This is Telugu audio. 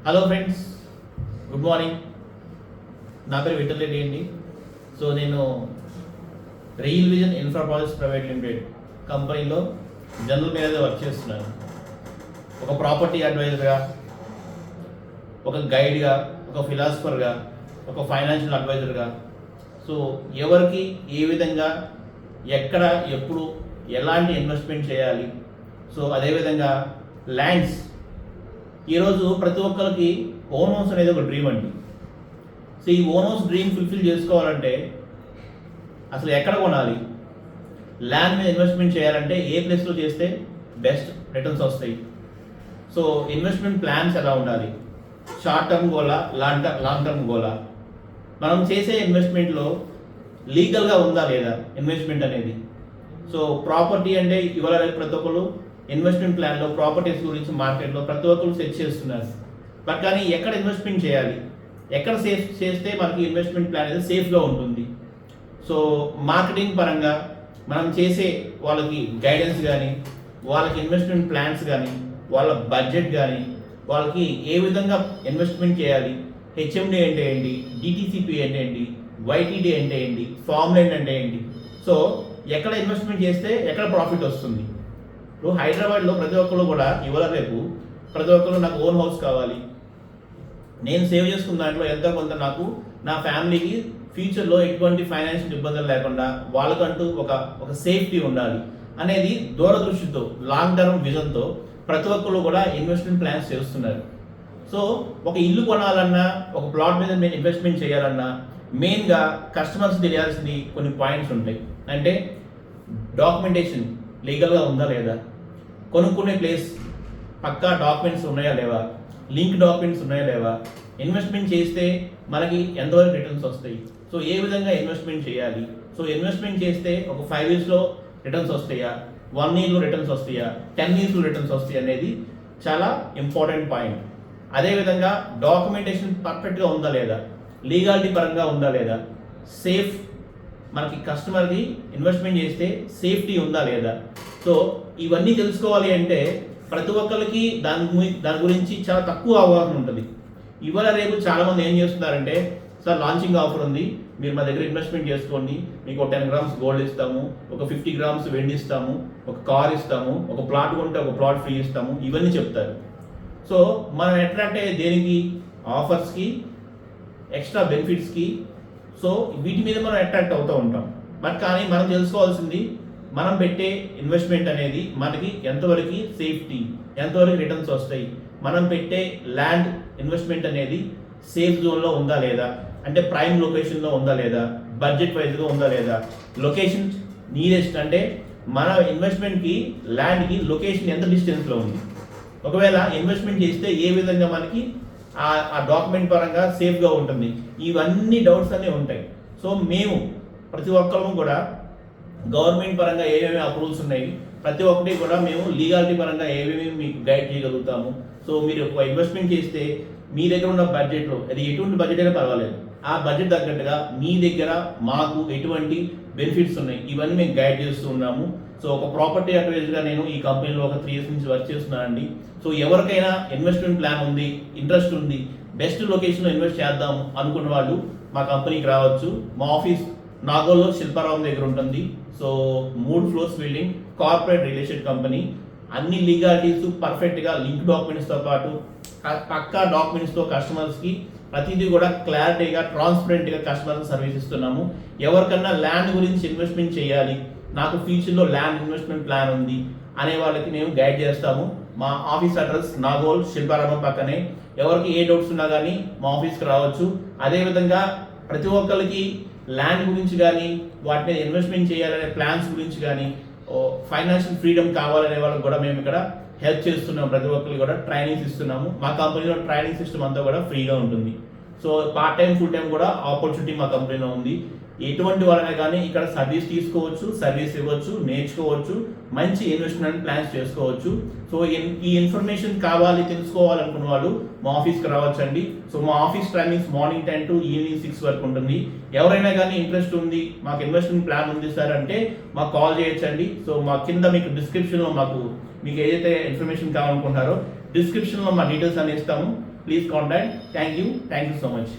Hello friends, good morning. నా పేరు విఠల్ రెడ్డి అండి. సో నేను real vision infra projects private limited కంపెనీలో జనరల్ మేనేజర్ వర్క్ చేస్తున్నాను. ఒక ప్రాపర్టీ అడ్వైజర్గా, ఒక గైడ్గా, ఒక ఫిలాసఫర్గా, ఒక ఫైనాన్షియల్ అడ్వైజర్గా. సో ఎవరికి ఏ విధంగా, ఎక్కడ, ఎప్పుడు, ఎలాంటి ఇన్వెస్ట్మెంట్ చేయాలి, సో అదేవిధంగా ల్యాండ్స్. ఈరోజు ప్రతి ఒక్కరికి ఓన్ హౌస్ అనేది ఒక డ్రీమ్ అండి. సో ఈ ఓన్ హౌస్ డ్రీమ్ ఫుల్ఫిల్ చేసుకోవాలంటే అసలు ఎక్కడ కొనాలి, ల్యాండ్ మీద ఇన్వెస్ట్మెంట్ చేయాలంటే ఏ ప్లేస్లో చేస్తే బెస్ట్ రిటర్న్స్ వస్తాయి, సో ఇన్వెస్ట్మెంట్ ప్లాన్స్ ఎలా ఉండాలి, షార్ట్ టర్మ్ గోలా, లాంగ్ టర్మ్ గోలా, మనం చేసే ఇన్వెస్ట్మెంట్లో లీగల్గా ఉందా లేదా ఇన్వెస్ట్మెంట్ అనేది. సో ప్రాపర్టీ అంటే ఇవాళ ప్రతి ఒక్కరు ఇన్వెస్ట్మెంట్ ప్లాన్లో ప్రాపర్టీస్ గురించి మార్కెట్లో ప్రతి ఒక్కరు సెట్ చేస్తున్నారు. బట్ కానీ ఎక్కడ ఇన్వెస్ట్మెంట్ చేయాలి, ఎక్కడ సేఫ్ చేస్తే మనకి ఇన్వెస్ట్మెంట్ ప్లాన్ అనేది సేఫ్గా ఉంటుంది. సో మార్కెటింగ్ పరంగా మనం చేసే వాళ్ళకి గైడెన్స్ కానీ, వాళ్ళకి ఇన్వెస్ట్మెంట్ ప్లాన్స్ కానీ, వాళ్ళ బడ్జెట్ కానీ, వాళ్ళకి ఏ విధంగా ఇన్వెస్ట్మెంట్ చేయాలి, హెచ్ఎండి అంటే ఏంటి, డిటిసిపి అంటే ఏంటి, వైటీడీ అంటే ఏంటి, ఫామ్ ల్యాండ్ అంటే ఏంటి, సో ఎక్కడ ఇన్వెస్ట్మెంట్ చేస్తే ఎక్కడ ప్రాఫిట్ వస్తుంది. ఇప్పుడు హైదరాబాద్లో ప్రతి ఒక్కరు కూడా ఇవాళ రేపు ప్రతి ఒక్కరు నాకు ఓన్ హౌస్ కావాలి, నేను సేవ్ చేసుకున్న దాంట్లో ఎంతో కొంత నాకు నా ఫ్యామిలీకి ఫ్యూచర్లో ఎటువంటి ఫైనాన్షియల్ ఇబ్బందులు లేకుండా వాళ్ళకంటూ ఒక సేఫ్టీ ఉండాలి అనేది దూరదృష్టితో, లాంగ్ టర్మ్ విజన్తో ప్రతి ఒక్కరు కూడా ఇన్వెస్ట్మెంట్ ప్లాన్స్ చేస్తున్నారు. సో ఒక ఇల్లు కొనాలన్నా, ఒక ప్లాట్ మీద నేను ఇన్వెస్ట్మెంట్ చేయాలన్నా మెయిన్గా కస్టమర్స్ తెలియాల్సింది కొన్ని పాయింట్స్ ఉంటాయి. అంటే డాక్యుమెంటేషన్ లీగల్గా ఉందా లేదా, కొనుక్కునే ప్లేస్ పక్కా డాక్యుమెంట్స్ ఉన్నాయా లేవా, లింక్ డాక్యుమెంట్స్ ఉన్నాయా లేవా, ఇన్వెస్ట్మెంట్ చేస్తే మనకి ఎంతవరకు రిటర్న్స్ వస్తాయి, సో ఏ విధంగా ఇన్వెస్ట్మెంట్ చేయాలి, సో ఇన్వెస్ట్మెంట్ చేస్తే ఒక 5 yearsలో రిటర్న్స్ వస్తాయా, 1 yearలో రిటర్న్స్ వస్తాయా, 10 yearsలో రిటర్న్స్ వస్తాయి అనేది చాలా ఇంపార్టెంట్ పాయింట్. అదేవిధంగా డాక్యుమెంటేషన్ పర్ఫెక్ట్గా ఉందా లేదా, లీగాలిటీ పరంగా ఉందా లేదా, సేఫ్ మనకి కస్టమర్కి ఇన్వెస్ట్మెంట్ చేస్తే సేఫ్టీ ఉందా లేదా. సో ఇవన్నీ తెలుసుకోవాలి అంటే ప్రతి ఒక్కరికి దాని గురించి చాలా తక్కువ అవగాహన ఉంటుంది. ఇవాళ రేపు చాలామంది ఏం చేస్తున్నారంటే, సార్ లాంచింగ్ ఆఫర్ ఉంది, మీరు మా దగ్గర ఇన్వెస్ట్మెంట్ చేసుకోండి, మీకు ఒక 10 grams గోల్డ్ ఇస్తాము, ఒక 50 grams వెండి ఇస్తాము, ఒక కార్ ఇస్తాము, ఒక ప్లాట్ కొంటే ఒక ప్లాట్ ఫ్రీ ఇస్తాము, ఇవన్నీ చెప్తారు. సో మనం అట్రాక్ట్ అయ్యే దేనికి, ఆఫర్స్కి, ఎక్స్ట్రా బెనిఫిట్స్కి. సో వీటి మీద మనం అట్రాక్ట్ అవుతూ ఉంటాం. బట్ కానీ మనం తెలుసుకోవాల్సింది, మనం పెట్టే ఇన్వెస్ట్మెంట్ అనేది మనకి ఎంతవరకు సేఫ్టీ, ఎంతవరకు రిటర్న్స్ వస్తాయి, మనం పెట్టే ల్యాండ్ ఇన్వెస్ట్మెంట్ అనేది సేఫ్ జోన్లో ఉందా లేదా, అంటే ప్రైమ్ లొకేషన్లో ఉందా లేదా, బడ్జెట్ వైజ్గా ఉందా లేదా, లొకేషన్ నియరెస్ట్ అంటే మన ఇన్వెస్ట్మెంట్కి ల్యాండ్కి లొకేషన్ ఎంత డిస్టెన్స్లో ఉంది, ఒకవేళ ఇన్వెస్ట్మెంట్ చేస్తే ఏ విధంగా మనకి ఆ డాక్యుమెంట్ పరంగా సేఫ్గా ఉంటుంది, ఇవన్నీ డౌట్స్ అన్నీ ఉంటాయి. సో మేము ప్రతి ఒక్కరము కూడా గవర్నమెంట్ పరంగా ఏమేమి అప్రూవల్స్ ఉన్నాయి, ప్రతి ఒక్కటి కూడా మేము లీగాలిటీ పరంగా ఏమేమి మీకు గైడ్ చేయగలుగుతాము. సో మీరు ఒక ఇన్వెస్ట్మెంట్ చేస్తే మీ దగ్గర ఉన్న బడ్జెట్లో, అది ఎటువంటి బడ్జెట్ అయినా పర్వాలేదు, ఆ బడ్జెట్ తగ్గట్టుగా మీ దగ్గర మాకు ఎటువంటి బెనిఫిట్స్ ఉన్నాయి, ఇవన్నీ మేము గైడ్ చేస్తూ ఉన్నాము. సో ఒక ప్రాపర్టీ అడ్వైజర్గా నేను ఈ కంపెనీలో ఒక 3 years నుంచి వర్క్ చేస్తున్నానండి. సో ఎవరికైనా ఇన్వెస్ట్మెంట్ ప్లాన్ ఉంది, ఇంట్రెస్ట్ ఉంది, బెస్ట్ లొకేషన్లో ఇన్వెస్ట్ చేద్దాం అనుకున్న వాళ్ళు మా కంపెనీకి రావచ్చు. మా ఆఫీస్ నాగోల్లో శిల్పారావం దగ్గర ఉంటుంది. So 3 floors building, corporate real estate company, అన్ని లీగాలిటీస్ పర్ఫెక్ట్గా, లింక్ డాక్యుమెంట్స్తో పాటు పక్కా డాక్యుమెంట్స్తో కస్టమర్స్కి ప్రతిదీ కూడా క్లారిటీగా, ట్రాన్స్పరెంట్గా కస్టమర్కి సర్వీస్ ఇస్తున్నాము. ఎవరికన్నా ల్యాండ్ గురించి ఇన్వెస్ట్మెంట్ చేయాలి, నాకు ఫ్యూచర్లో ల్యాండ్ ఇన్వెస్ట్మెంట్ ప్లాన్ ఉంది అనే వాళ్ళకి మేము గైడ్ చేస్తాము. మా ఆఫీస్ అడ్రస్ నాగోల్ శిల్పారామం పక్కనే. ఎవరికి ఏ డౌట్స్ ఉన్నా కానీ మా ఆఫీస్కి రావచ్చు. అదేవిధంగా ప్రతి ఒక్కరికి ల్యాండ్ గురించి కానీ, వాటి మీద ఇన్వెస్ట్మెంట్ చేయాలనే ప్లాన్స్ గురించి కానీ, ఫైనాన్షియల్ ఫ్రీడమ్ కావాలనే వాళ్ళకి కూడా మేము ఇక్కడ హెల్ప్ చేస్తున్నాం. ప్రతి ఒక్కరికి కూడా ట్రైనింగ్స్ ఇస్తున్నాము. మా కంపెనీలో ట్రైనింగ్ సిస్టమ్ అంతా కూడా ఫ్రీగా ఉంటుంది. So part time, full time కూడా ఆపర్చునిటీ మా కంపెనీలో ఉంది. ఎటువంటి వాళ్ళనే కానీ ఇక్కడ సర్వీస్ తీసుకోవచ్చు, సర్వీస్ ఇవ్వచ్చు, నేర్చుకోవచ్చు, మంచి ఇన్వెస్ట్మెంట్ ప్లాన్స్ చేసుకోవచ్చు. సో ఈ ఇన్ఫర్మేషన్ కావాలి, తెలుసుకోవాలనుకున్న వాళ్ళు మా ఆఫీస్కి రావచ్చండి. సో మా office timings morning 10 to evening 6 వరకు ఉంటుంది. ఎవరైనా కానీ ఇంట్రెస్ట్ ఉంది, మాకు ఇన్వెస్ట్మెంట్ ప్లాన్ ఉంది సార్ అంటే మాకు కాల్ చేయొచ్చండి. సో మా కింద మీకు డిస్క్రిప్షన్లో మీకు ఏదైతే ఇన్ఫర్మేషన్ కావాలనుకుంటున్నారో డిస్క్రిప్షన్లో మా డీటెయిల్స్ అన్ని ఇస్తాము. Please contact. Thank you so much.